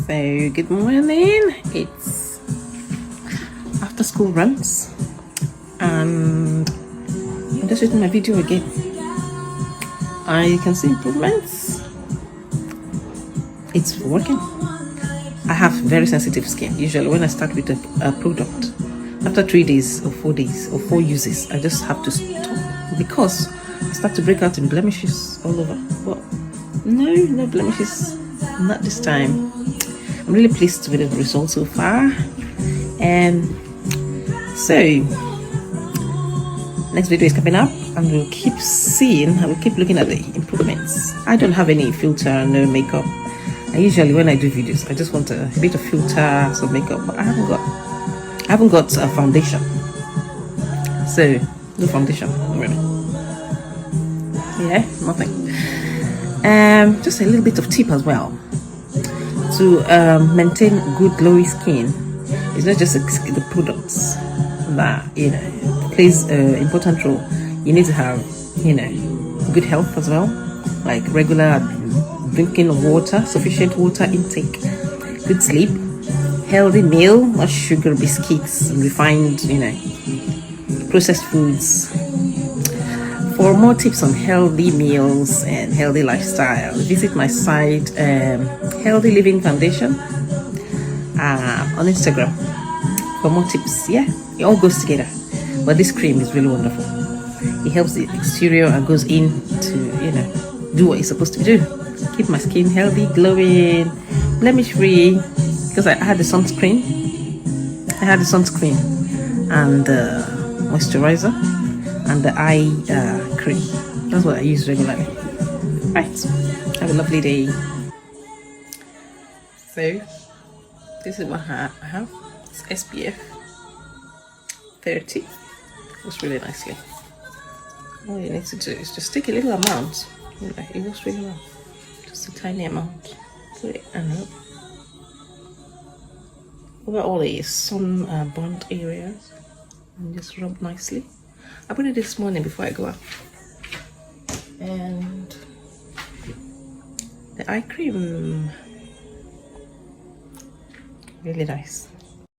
So good morning, it's after school runs and I'm just shooting my video again. I can see improvements. It's working. I have very sensitive skin. Usually when I start with a product, after 3 days or 4 days or 4 uses, I just have to stop because I start to break out in blemishes all over. Well, no blemishes, not this time. I'm really pleased with the results so far. And so next video is coming up and we'll keep seeing, I will keep looking at the improvements. I don't have any filter, no makeup. I usually, when I do videos, I just want a bit of filter, some makeup, but I haven't got a foundation. So no foundation, really. Yeah, nothing. Just a little bit of tip as well to maintain good glowy skin. It's not just the products that plays an important role. You need to have good health as well, like regular drinking of water, sufficient water intake, good sleep, healthy meal, not sugar, biscuits, refined processed foods. For more tips on healthy meals and healthy lifestyle, visit my site, Healthy Living Foundation, on Instagram for more tips. Yeah, it all goes together. But this cream is really wonderful. It helps the exterior and goes in to, do what it's supposed to do. Keep my skin healthy, glowing, blemish free. Because I had the sunscreen. And moisturizer and the eye cream. That's what I use regularly. Right, have a lovely day. So this is what I have. It's SPF 30. Works really nicely. All you need to do is just take a little amount. It works really well. Just a tiny amount. Put it over all the sun burnt areas and just rub nicely. I put it this morning before I go out. And the eye cream, really nice.